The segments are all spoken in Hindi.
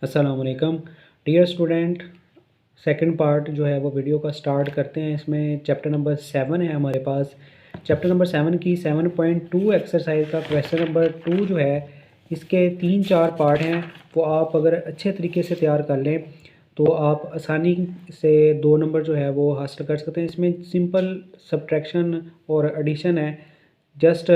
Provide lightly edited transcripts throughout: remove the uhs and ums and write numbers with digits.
अस्सलाम वालेकुम डियर स्टूडेंट। सेकंड पार्ट जो है वो वीडियो का स्टार्ट करते हैं। इसमें चैप्टर नंबर 7 है हमारे पास। चैप्टर नंबर 7 की 7.2 एक्सरसाइज का क्वेश्चन नंबर 2 जो है, इसके 3-4 पार्ट हैं। वो आप अगर अच्छे तरीके से तैयार कर लें तो आप आसानी से 2 नंबर जो है वो हासिल कर सकते हैं। इसमें सिंपल सब्ट्रैक्शन और एडिशन है। जस्ट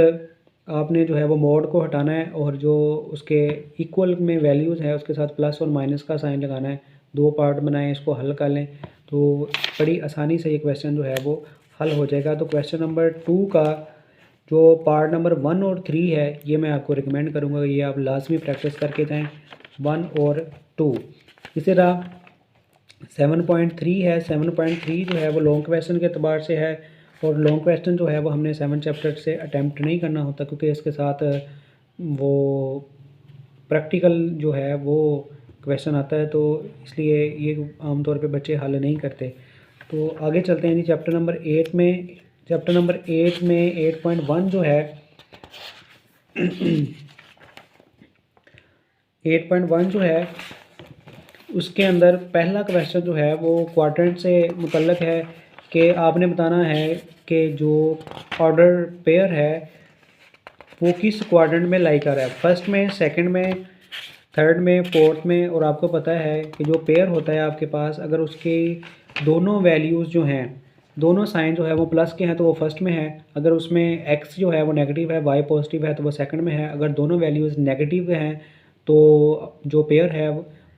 आपने जो है वो मोड को हटाना है और जो उसके इक्वल में वैल्यूज़ है उसके साथ प्लस और माइनस का साइन लगाना है। 2 पार्ट बनाएं, इसको हल कर लें तो बड़ी आसानी से ये क्वेश्चन जो है वो हल हो जाएगा। तो क्वेश्चन नंबर 2 का जो पार्ट नंबर 1 और 3 है, ये मैं आपको रिकमेंड करूँगा, ये आप लाजमी प्रैक्टिस करके जाएँ 1 और 2। इसी तरह 7.3 है। 7.3 जो है वो लॉन्ग क्वेश्चन के अतबार से है और लॉन्ग क्वेश्चन जो है वो हमने 7 चैप्टर से अटैम्प्ट नहीं करना होता क्योंकि इसके साथ वो प्रैक्टिकल जो है वो क्वेश्चन आता है, तो इसलिए ये आमतौर पे बच्चे हल नहीं करते। तो आगे चलते हैं जी चैप्टर नंबर 8 में। चैप्टर नंबर 8 में 8.1 जो है 8.1 जो है उसके अंदर पहला क्वेश्चन जो है वो क्वाड्रेंट से मुतल्लक है कि आपने बताना है कि जो ऑर्डर पेयर है वो किस क्वाड्रेंट में लाई कर रहा है, फर्स्ट में, सेकंड में, थर्ड में, फोर्थ में। और आपको पता है कि जो पेयर होता है आपके पास, अगर उसके दोनों वैल्यूज़ जो हैं, दोनों साइन जो है वो प्लस के हैं तो वो फर्स्ट में है। अगर उसमें एक्स जो है वो नेगेटिव है, वाई पॉजिटिव है तो वो सेकंड में है। अगर दोनों वैल्यूज़ नेगेटिव हैं तो जो पेयर है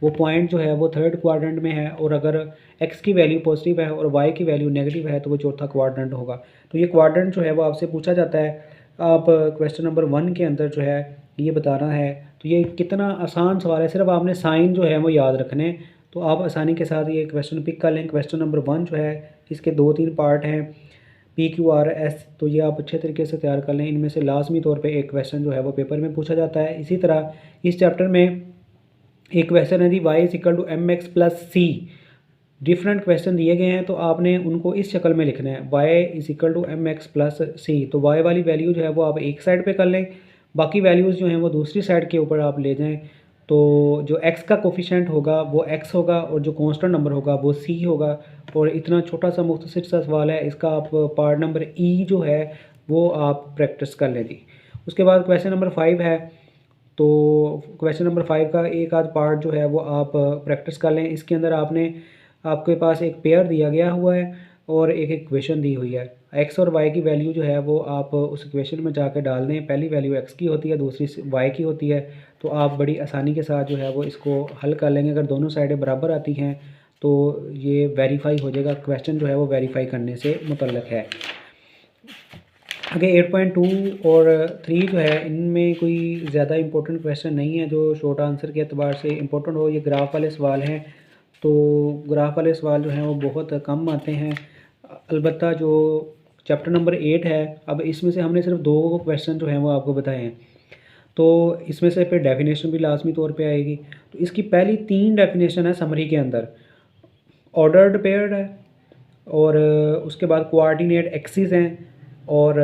वो पॉइंट जो है वो थर्ड क्वाड्रेंट में है। और अगर एक्स की वैल्यू पॉजिटिव है और वाई की वैल्यू नेगेटिव है तो वो चौथा क्वाड्रेंट होगा। तो ये क्वाड्रेंट जो है वो आपसे पूछा जाता है। आप क्वेश्चन नंबर 1 के अंदर जो है ये बताना है। तो ये कितना आसान सवाल है, सिर्फ आपने साइन जो है वो याद रखने, तो आप आसानी के साथ ये क्वेश्चन पिक कर लें। क्वेश्चन नंबर 1 जो है इसके 2-3 पार्ट हैं, पी क्यू आर एस, तो ये आप अच्छे तरीके से तैयार कर लें। इनमें से लाजमी तौर पे एक क्वेश्चन जो है वो पेपर में पूछा जाता है। इसी तरह इस चैप्टर में एक क्वेश्चन है जी y is equal to m x plus c. Different question दिए गए हैं तो आपने उनको इस शक्ल में लिखना है, y is equal to m x plus c. तो y वाली वैल्यू जो है वो आप एक साइड पे कर लें, बाकी वैल्यूज़ जो हैं वो दूसरी साइड के ऊपर आप ले जाएं। तो जो x का कोफिशेंट होगा वो x होगा और जो कांस्टेंट नंबर होगा वो c होगा। और इतना छोटा सा मुख्तसर सा सवाल है, इसका आप पार्ट नंबर ई जो है वो आप प्रैक्टिस कर लें जी। उसके बाद क्वेश्चन नंबर 5 है। तो क्वेश्चन नंबर 5 का एक आध पार्ट जो है वो आप प्रैक्टिस कर लें। इसके अंदर आपके पास एक पेयर दिया गया हुआ है और एक इक्वेशन दी हुई है। एक्स और वाई की वैल्यू जो है वो आप उस इक्वेशन में जाकर डाल दें। पहली वैल्यू एक्स की होती है, दूसरी वाई की होती है। तो आप बड़ी आसानी के साथ जो है वो इसको हल कर लेंगे। अगर दोनों साइडें बराबर आती हैं तो ये वेरीफाई हो जाएगा, क्वेश्चन जो है वो वेरीफाई करने से मुतल्लक है। आगे 8.2 और 3 जो है इनमें कोई ज़्यादा इंपॉर्टेंट क्वेश्चन नहीं है जो शॉर्ट आंसर के अतबार से इंपॉर्टेंट हो। ये ग्राफ वाले सवाल हैं, तो ग्राफ वाले सवाल जो हैं वो बहुत कम आते हैं। अलबत्ता जो चैप्टर नंबर 8 है, अब इसमें से हमने सिर्फ 2 क्वेश्चन जो हैं वो आपको बताए हैं। तो इसमें से फिर डेफिनेशन भी लाजमी तौर पे आएगी। तो इसकी पहली 3 डेफिनेशन है समरी के अंदर। ऑर्डर्ड पेयर्ड है और उसके बाद कोऑर्डिनेट एक्सिस हैं और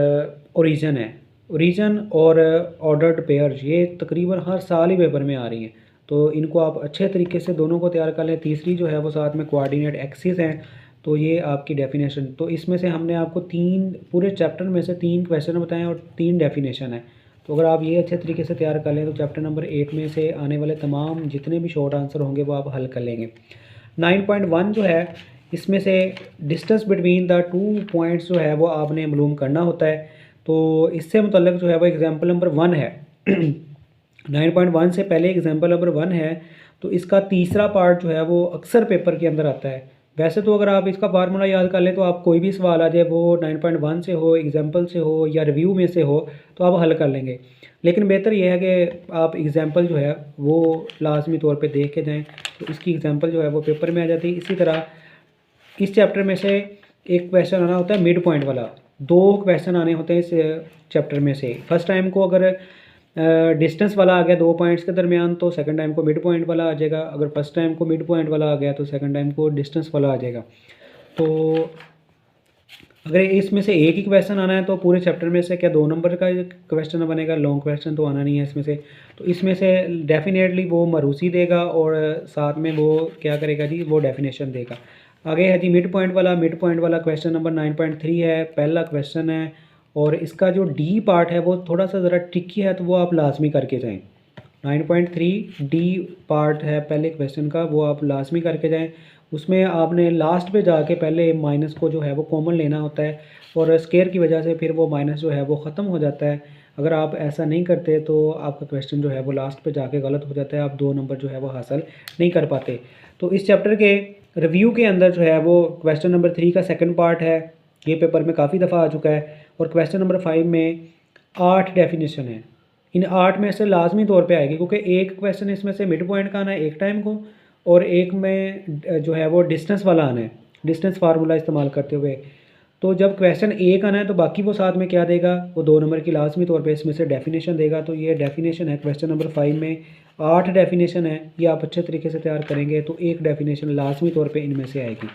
ओरिजिन है। ओरिजिन और ऑर्डर्ड पेयर्स ये तकरीबन हर साल ही पेपर में आ रही हैं, तो इनको आप अच्छे तरीके से दोनों को तैयार कर लें। तीसरी जो है वो साथ में कोऑर्डिनेट एक्सिस हैं। तो ये आपकी डेफिनेशन, तो इसमें से हमने आपको 3 पूरे चैप्टर में से 3 क्वेश्चन बताए और 3 डेफिनेशन है। तो अगर आप ये अच्छे तरीके से तैयार कर लें तो चैप्टर नंबर 8 में से आने वाले तमाम जितने भी शॉर्ट आंसर होंगे वो आप हल कर लेंगे। 9.1 जो है इसमें से डिस्टेंस बिटवीन द 2 पॉइंट्स जो है वो आपने मालूम करना होता है। तो इससे मुतल्लिक जो है वो एग्जांपल नंबर 1 है। 9.1 से पहले एग्जांपल नंबर 1 है, तो इसका तीसरा पार्ट जो है वो अक्सर पेपर के अंदर आता है। वैसे तो अगर आप इसका फार्मूला याद कर लें तो आप कोई भी सवाल आ जाए वो 9.1 से हो, एग्जांपल से हो या रिव्यू में से हो, तो आप हल कर लेंगे। लेकिन बेहतर यह है कि आप एग्जांपल जो है वो लाजमी तौर पे देख के जाएं, तो इसकी एग्जांपल जो है वो पेपर में आ जाती है। इसी तरह इस चैप्टर में से एक क्वेश्चन आना होता है मिड पॉइंट वाला। 2 क्वेश्चन आने होते हैं इस चैप्टर में से। फर्स्ट टाइम को अगर डिस्टेंस वाला आ गया 2 पॉइंट्स के दरमियान तो सेकंड टाइम को मिड पॉइंट वाला आ जाएगा। अगर फर्स्ट टाइम को मिड पॉइंट वाला आ गया तो सेकंड टाइम को डिस्टेंस वाला आ जाएगा। तो अगर इसमें से एक ही क्वेश्चन आना है तो पूरे चैप्टर में से क्या 2 नंबर का क्वेश्चन बनेगा, लॉन्ग क्वेश्चन तो आना नहीं है इसमें से। तो इसमें से डेफिनेटली वो मरूसी देगा और साथ में वो क्या करेगा जी, वो डेफिनेशन देगा। आगे है जी मिड पॉइंट वाला क्वेश्चन नंबर 9.3 है, पहला क्वेश्चन है और इसका जो डी पार्ट है वो थोड़ा सा ज़रा ट्रिकी है, तो वो आप लाजमी करके जाएँ। 9.3 डी पार्ट है पहले क्वेश्चन का, वो आप लाजमी करके जाएं। उसमें आपने लास्ट पे जाके पहले माइनस को जो है वो कॉमन लेना होता है और स्केयर की वजह से फिर वो माइनस जो है वो ख़त्म हो जाता है। अगर आप ऐसा नहीं करते तो आपका क्वेश्चन जो है वो लास्ट पे जाके गलत हो जाता है, आप 2 नंबर जो है वो हासिल नहीं कर पाते। तो इस चैप्टर के रिव्यू के अंदर जो है वो क्वेश्चन नंबर 3 का सेकंड पार्ट है, ये पेपर में काफ़ी दफ़ा आ चुका है। और क्वेश्चन नंबर 5 में 8 डेफिनेशन है, इन 8 में से लाजमी तौर पे आएगी, क्योंकि एक क्वेश्चन इसमें से मिड पॉइंट का आना है एक टाइम को और एक में जो है वो डिस्टेंस वाला आना है, डिस्टेंस फार्मूला इस्तेमाल करते हुए। तो जब क्वेश्चन एक आना है तो बाकी वो साथ में क्या देगा, वो 2 नंबर की लाजमी तौर पे इसमें से डेफिनेशन देगा। तो ये डेफिनेशन है क्वेश्चन नंबर 5 में 8 डेफिनेशन है, ये आप अच्छे तरीके से तैयार करेंगे तो एक डेफिनेशन लाजमी तौर पर इनमें से आएगी।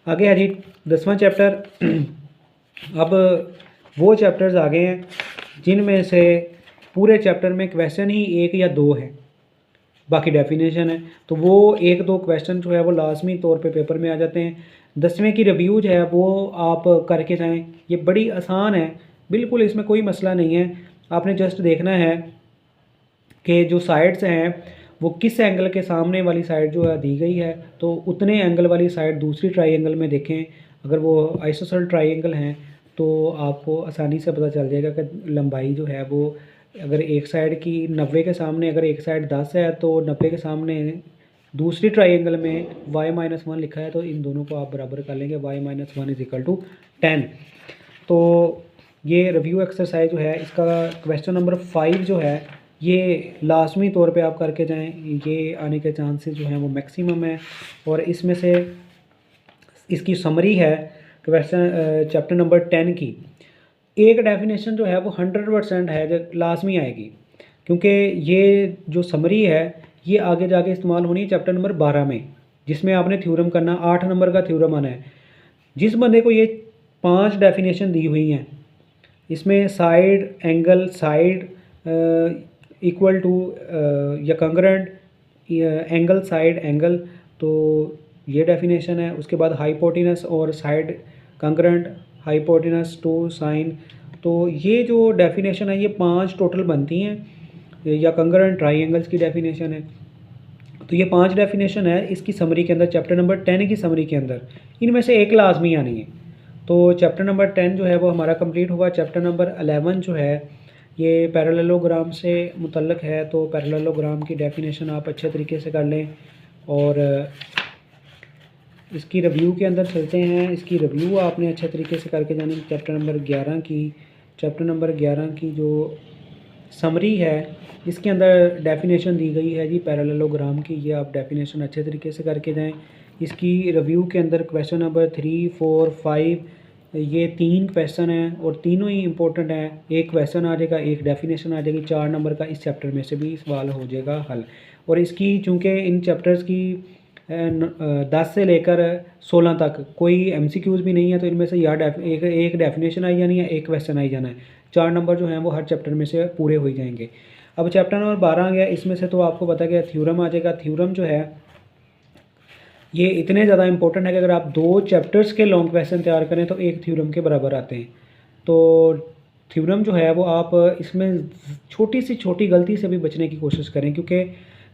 आगे है जी 10वां चैप्टर। अब वो चैप्टर्स आ गए हैं जिनमें से पूरे चैप्टर में क्वेश्चन ही 1 या 2 है, बाकी डेफिनेशन है। तो वो 1-2 क्वेश्चन जो है वो लाजमी तौर पे पेपर में आ जाते हैं। 10वें की रिव्यू जो है वो आप करके जाएं, ये बड़ी आसान है, बिल्कुल इसमें कोई मसला नहीं है। आपने जस्ट देखना है कि जो साइड्स हैं वो किस एंगल के सामने वाली साइड जो है दी गई है, तो उतने एंगल वाली साइड दूसरी ट्राइंगल में देखें। अगर वो आइसोसेलेस ट्राइंगल हैं तो आपको आसानी से पता चल जाएगा कि लंबाई जो है वो, अगर एक साइड की 90 के सामने अगर एक साइड 10 है तो 90 के सामने दूसरी ट्राइंगल में y-1 लिखा है, तो इन दोनों को आप बराबर कर लेंगे, y-1 = 10। तो ये रिव्यू एक्सरसाइज जो है इसका क्वेश्चन नंबर 5 जो है ये लाजमी तौर पे आप करके जाएं, ये आने के चांसेस जो हैं वो मैक्सिमम है। और इसमें से इसकी समरी है क्वेश्चन चैप्टर नंबर 10 की, एक डेफिनेशन जो है वो 100% है जो लाजमी आएगी, क्योंकि ये जो समरी है ये आगे जाके इस्तेमाल होनी है चैप्टर नंबर 12 में, जिसमें आपने थ्योरम करना, 8 नंबर का थ्योरम आना है। जिस बंदे को ये 5 डेफिनेशन दी हुई हैं, इसमें side angle, side equal to या कंग्रेंट, एंगल साइड एंगल, तो ये डेफिनेशन है। उसके बाद हाइपोटेनस और side congruent, hypotenuse to sign, तो ये जो डेफिनेशन है ये 5 टोटल बनती हैं, या कंग्रेंट ट्राइंगल्स की डेफिनेशन है। तो ये 5 डेफिनेशन है इसकी समरी के अंदर, चैप्टर नंबर 10 की समरी के अंदर इनमें से एक लाजमी आनी है। तो चैप्टर नंबर 10 जो है वो हमारा कंप्लीट हुआ। चैप्टर नंबर 11 जो है ये पैरेललोग्राम से मुतल्लक है, तो पैरेललोग्राम की डेफिनेशन आप अच्छे तरीके से कर लें। और इसकी रिव्यू के अंदर चलते हैं, इसकी रिव्यू आपने अच्छे तरीके से करके जानी। चैप्टर नंबर 11 की जो समरी है इसके अंदर डेफिनेशन दी गई है जी पैरेललोग्राम की, ये आप डेफिनेशन अच्छे तरीके से करके जाएं। इसकी रिव्यू के अंदर क्वेश्चन नंबर 3, 4, 5 ये 3 क्वेश्चन हैं और तीनों ही इंपॉर्टेंट हैं। एक क्वेश्चन आ जाएगा, एक डेफिनेशन आ जाएगी, 4 नंबर का इस चैप्टर में से भी सवाल हो जाएगा हल। और इसकी चूँकि इन चैप्टर्स की 10 से लेकर 16 तक कोई MCQs भी नहीं है, तो इनमें से या एक डेफिनेशन आई जानी है, एक क्वेश्चन आई जाना है। 4 नंबर जो हैं वो हर चैप्टर में से पूरे हो जाएंगे। अब चैप्टर नंबर 12 आ गया, इसमें से तो आपको पता है थ्योरम आ जाएगा। थ्योरम जो है ये इतने ज़्यादा इंपॉर्टेंट है कि अगर आप 2 चैप्टर्स के लॉन्ग क्वेश्चन तैयार करें तो एक थ्योरम के बराबर आते हैं। तो थ्योरम जो है वो आप इसमें छोटी से छोटी गलती से भी बचने की कोशिश करें, क्योंकि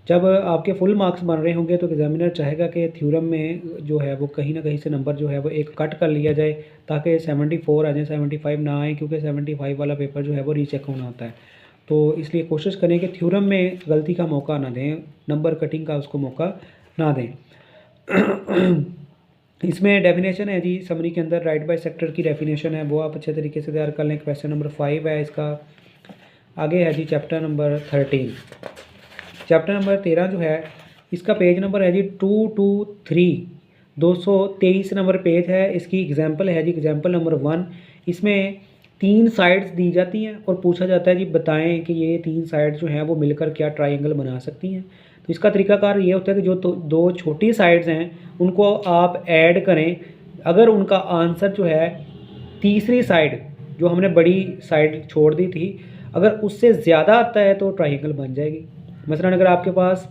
जब आपके फुल मार्क्स बन रहे होंगे तो एग्जामिनर चाहेगा कि थ्योरम में जो है वो कहीं ना कहीं से नंबर जो है वो एक कट कर लिया जाए, ताकि 74 आ जाए, 75 ना आए, क्योंकि 75 वाला पेपर जो है वो रीचेक होना होता है। तो इसलिए कोशिश करें कि थ्योरम में गलती का मौका ना दें, नंबर कटिंग का उसको मौका ना दें। इसमें डेफिनेशन है जी समरी के अंदर, राइट बाय सेक्टर की डेफिनेशन है, वो आप अच्छे तरीके से तैयार कर लें। क्वेश्चन नंबर 5 है इसका। आगे है जी चैप्टर नंबर 13। चैप्टर नंबर 13 जो है इसका पेज नंबर है जी 223, 223 नंबर पेज है। इसकी एग्जाम्पल है जी एग्जाम्पल नंबर 1। इसमें 3 साइड्स दी जाती हैं और पूछा जाता है जी बताएं कि ये 3 साइड्स जो हैं वो मिलकर क्या ट्राइंगल बना सकती हैं। तो इसका तरीकाकार ये होता है कि जो 2 छोटी साइड्स हैं उनको आप ऐड करें। अगर उनका आंसर जो है तीसरी साइड, जो हमने बड़ी साइड छोड़ दी थी, अगर उससे ज़्यादा आता है तो ट्राइंगल बन जाएगी। मसलन अगर आपके पास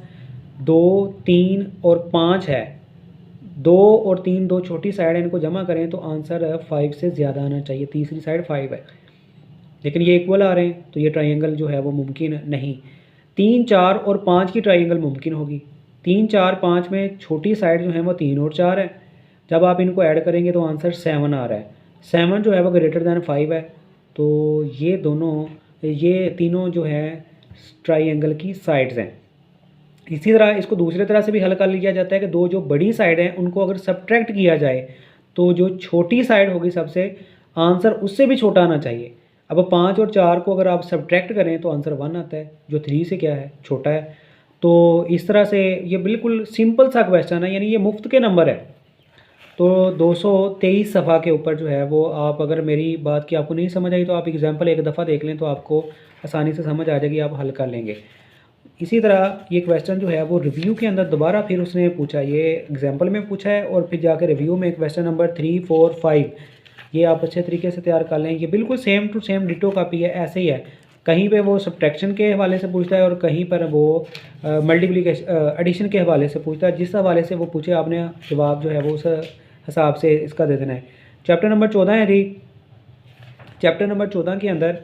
2, 3 और 5 है, 2 और 3 दो छोटी साइड है, इनको जमा करें तो आंसर 5 से ज़्यादा आना चाहिए, तीसरी साइड 5 है, लेकिन ये इक्वल आ रहे हैं तो ये ट्राइंगल जो है वो मुमकिन नहीं। 3, 4 और 5 की ट्राइंगल मुमकिन होगी। 3, 4, 5 में छोटी साइड जो है वो 3 और 4 है, जब आप इनको ऐड करेंगे तो आंसर 7 आ रहा है। 7 जो है वो ग्रेटर दैन 5 है, तो ये तीनों जो है ट्राइंगल की साइड्स हैं। इसी तरह इसको दूसरी तरह से भी हल कर लिया जाता है कि दो जो बड़ी साइड हैं उनको अगर सब्ट्रैक्ट किया जाए तो जो छोटी साइड होगी सबसे, आंसर उससे भी छोटा आना चाहिए। अब 5 और 4 को अगर आप सब्ट्रैक्ट करें तो आंसर 1 आता है, जो 3 से क्या है, छोटा है। तो इस तरह से ये बिल्कुल सिंपल सा क्वेश्चन है, यानी ये मुफ्त के नंबर है। तो 223 सफ़ा के ऊपर जो है वो, आप अगर मेरी बात की आपको नहीं समझ आई तो आप एग्जाम्पल एक दफ़ा देख लें तो आपको आसानी से समझ आ जाएगी, आप हल कर लेंगे। इसी तरह ये क्वेश्चन जो है वो रिव्यू के अंदर दोबारा फिर उसने पूछा, ये एग्जाम्पल में पूछा है और फिर जाकर रिव्यू में क्वेश्चन नंबर 3, 4, 5 ये आप अच्छे तरीके से तैयार कर लें। ये बिल्कुल same to same ditto copy है, ऐसे ही है। कहीं पे वो सब्ट्रैक्शन के हवाले से पूछता है और कहीं पर वो मल्टीप्लिकेशन एडिशन के हवाले से पूछता है। जिस हवाले से वो पूछे आपने जवाब जो है वो उस हिसाब से इसका दे देना है। चैप्टर नंबर 14 है जी। चैप्टर नंबर 14 के अंदर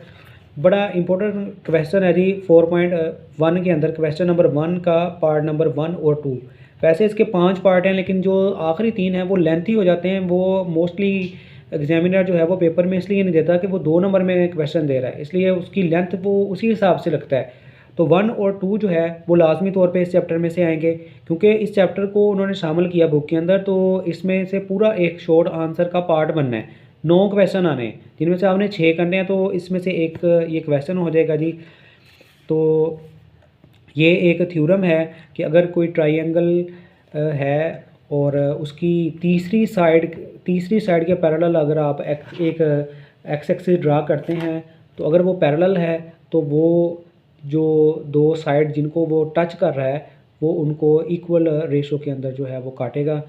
बड़ा इंपॉर्टेंट क्वेश्चन है जी। 4.1 के अंदर क्वेश्चन नंबर 1 का पार्ट नंबर 1 और 2। वैसे इसके 5 पार्ट हैं, लेकिन जो आखिरी 3 हैं वो लेंथी हो जाते हैं। वो मोस्टली एग्जामिनर जो है वो पेपर में इसलिए नहीं देता कि वो 2 नंबर में क्वेश्चन दे रहा है, इसलिए उसकी लेंथ वो उसी हिसाब से रखता है। तो 1 और 2 जो है वो लाजमी तौर पे इस चैप्टर में से आएंगे, क्योंकि इस चैप्टर को उन्होंने शामिल किया बुक के अंदर। तो इसमें से पूरा एक शॉर्ट आंसर का पार्ट बनना है। 9 क्वेश्चन आने हैं, जिनमें से आपने 6 करने हैं, तो इसमें से एक ये क्वेश्चन हो जाएगा जी। तो ये एक थ्योरम है कि अगर कोई ट्राइंगल है और उसकी तीसरी साइड के पैरेलल अगर आप एक एक्स एक्सिस ड्रा करते हैं, तो अगर वो पैरेलल है तो वो जो दो साइड जिनको वो टच कर रहा है वो उनको इक्वल रेशो के अंदर जो है वो काटेगा,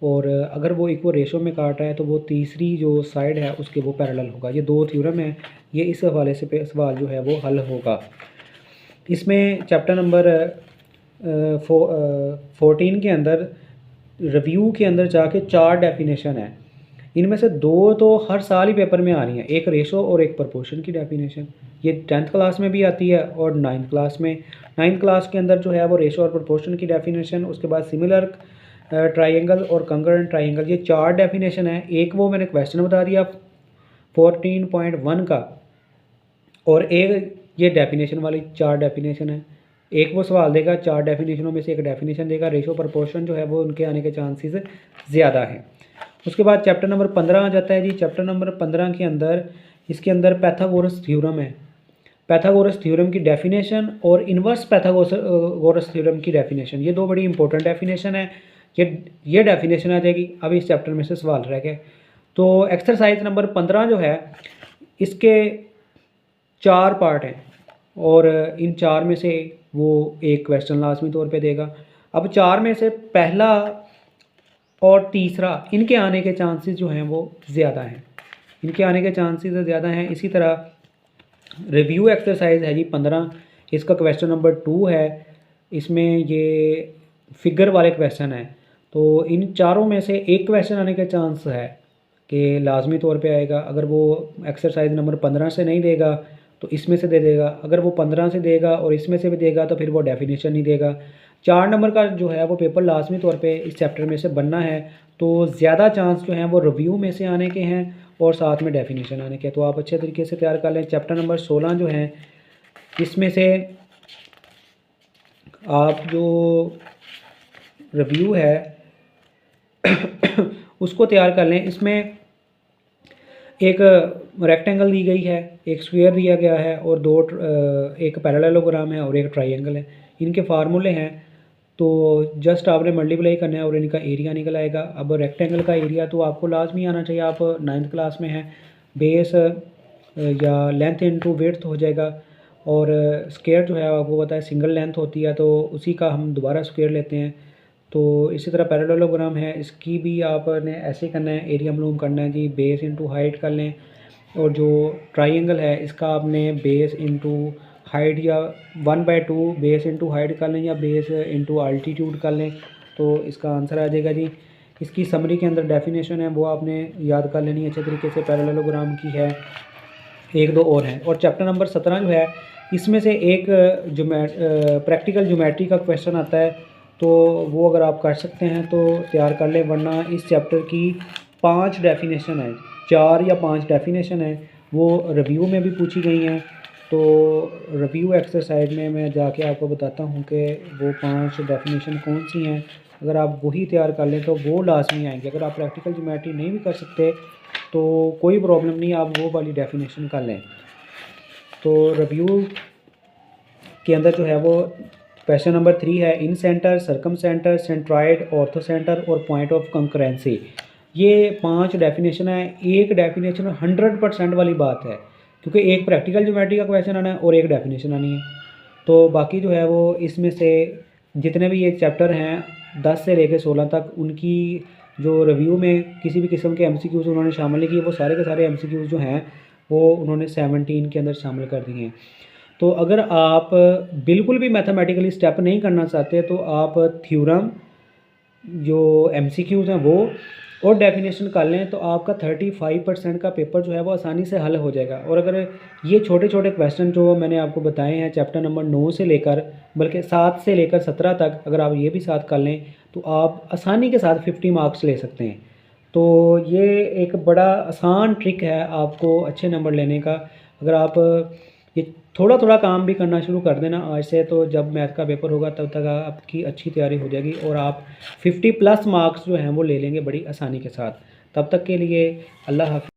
और अगर वो इक्वल रेशो में काट रहा है तो वो तीसरी जो साइड है उसके वो पैरेलल होगा। ये 2 थ्योरम है, ये इस हवाले से सवाल जो है वो हल होगा। इसमें चैप्टर नंबर 14 के अंदर रिव्यू के अंदर जाके 4 डेफिनेशन है। इनमें से 2 तो हर साल ही पेपर में आ रही हैं, एक रेशो और एक प्रपोर्शन की डेफिनेशन। ये 10th क्लास में भी आती है और 9th क्लास में। 9th क्लास के अंदर जो है वो रेशो और प्रपोर्शन की डेफिनेशन, उसके बाद सिमिलर ट्राइंगल और कंकरेंट ट्राइंगल, ये 4 डेफिनेशन है। एक वो मैंने क्वेश्चन बता दिया 14.1 का, और एक ये डेफिनेशन वाली 4 डेफिनेशन है। एक वो सवाल देगा, 4 डेफिनेशनों में से एक डेफिनेशन देगा। रेशो प्रपोर्शन जो है वो उनके आने के चांसेस ज़्यादा हैं। उसके बाद चैप्टर नंबर 15 आ जाता है जी। चैप्टर नंबर 15 के अंदर इसके अंदर पैथागोरस थ्योरम है। पैथागोरस थ्योरम की डेफिनेशन और इन्वर्स पैथागोरस थ्योरम की डेफिनेशन, ये 2 बड़ी इंपॉर्टेंट डेफिनेशन है। ये डेफिनेशन आ जाएगी। अब इस चैप्टर में से सवाल रह गए। तो एक्सरसाइज नंबर 15 जो है इसके 4 पार्ट हैं, और इन 4 में से वो एक क्वेश्चन लाजमी तौर पे देगा। अब 4 में से पहला और तीसरा इनके आने के चांसेस जो हैं वो ज़्यादा हैं, इनके आने के चांसेस ज़्यादा हैं। इसी तरह रिव्यू एक्सरसाइज है जी 15, इसका क्वेश्चन नंबर 2 है। इसमें ये फिगर वाले क्वेश्चन हैं, तो इन चारों में से एक क्वेश्चन आने के चांस है कि लाजमी तौर पे आएगा। अगर वो एक्सरसाइज नंबर 15 से नहीं देगा तो इसमें से दे देगा, अगर वो 15 से देगा और इसमें से भी देगा तो फिर वो डेफिनेशन नहीं देगा। 4 नंबर का जो है वो पेपर लाजमी तौर पे इस चैप्टर में से बनना है, तो ज़्यादा चांस जो हैं वो रिव्यू में से आने के हैं और साथ में डेफिनेशन आने के। तो आप अच्छे तरीके से तैयार कर लें। चैप्टर नंबर 16 जो है इसमें से आप जो रिव्यू है उसको तैयार कर लें। इसमें एक रेक्टेंगल दी गई है, एक स्क्वायर दिया गया है, और एक पैरेललोग्राम है और एक ट्राइंगल है। इनके फार्मूले हैं, तो जस्ट आपने मल्टीप्लाई करना है और इनका एरिया निकल आएगा। अब रेक्टेंगल का एरिया तो आपको लाजमी आना चाहिए, आप 9th क्लास में हैं। बेस या लेंथ इनटू विड्थ हो जाएगा, और स्क्वायर जो है आपको पता है सिंगल लेंथ होती है, तो उसी का हम दोबारा स्क्वायर लेते हैं। तो इसी तरह पैरेललोग्राम है, इसकी भी आपने ऐसे ही करना है, एरिया मालूम करना है जी। बेस इंटू हाइट कर लें, और जो ट्राइंगल है इसका आपने बेस इंटू हाइट या 1/2 बेस इंटू हाइट कर लें या बेस इंटू अल्टीट्यूड कर लें तो इसका आंसर आ जाएगा जी। इसकी समरी के अंदर डेफिनेशन है वो आपने याद कर लेनी अच्छे तरीके से, पैरेललोग्राम की है, एक दो और हैं। और चैप्टर नंबर 17 जो है इसमें से एक प्रैक्टिकल ज्योमेट्री का क्वेश्चन आता है, तो वो अगर आप कर सकते हैं तो तैयार कर लें, वरना इस चैप्टर की 5 डेफिनेशन है, 4 या 5 डेफिनेशन है, वो रिव्यू में भी पूछी गई हैं। तो रिव्यू एक्सरसाइज में मैं जाके आपको बताता हूँ कि वो 5 डेफिनेशन कौन सी हैं। अगर आप वही तैयार कर लें तो वो लाजमी आएंगे। अगर आप प्रैक्टिकल ज्योमेट्री नहीं भी कर सकते तो कोई प्रॉब्लम नहीं, आप वो वाली डेफिनेशन कर लें। तो रिव्यू के अंदर जो है वो क्वेश्चन नंबर 3 है, incentre, circumcentre, centroid, orthocentre और पॉइंट ऑफ कंकरेंसी। ये 5 डेफिनेशन है। एक डेफिनेशन 100% वाली बात है, क्योंकि एक प्रैक्टिकल ज्योमेट्री का क्वेश्चन आना है और एक डेफिनेशन आनी है। तो बाकी जो है वो इसमें से जितने भी ये चैप्टर हैं 10 से लेकर 16 तक, उनकी जो रिव्यू में किसी भी किस्म के एमसीक्यूज़ उन्होंने शामिल नहीं किए, वो सारे के सारे एमसीक्यूज़ जो हैं वो उन्होंने 17 के अंदर शामिल कर दिए हैं। तो अगर आप बिल्कुल भी मैथमेटिकली स्टेप नहीं करना चाहते तो आप थ्योरम, जो एमसीक्यूज़ हैं वो और डेफिनेशन कर लें, तो आपका 35% का पेपर जो है वो आसानी से हल हो जाएगा। और अगर ये छोटे छोटे क्वेश्चन जो मैंने आपको बताए हैं चैप्टर नंबर 9 से लेकर, बल्कि 7 से लेकर 17 तक, अगर आप ये भी साथ कर लें तो आप आसानी के साथ 50 मार्क्स ले सकते हैं। तो ये एक बड़ा आसान ट्रिक है आपको अच्छे नंबर लेने का। अगर आप ये थोड़ा थोड़ा काम भी करना शुरू कर देना आज से, तो जब मैथ का पेपर होगा तब तक आपकी अच्छी तैयारी हो जाएगी और आप 50+ मार्क्स जो हैं वो ले लेंगे बड़ी आसानी के साथ। तब तक के लिए अल्लाह हाफ़िज़।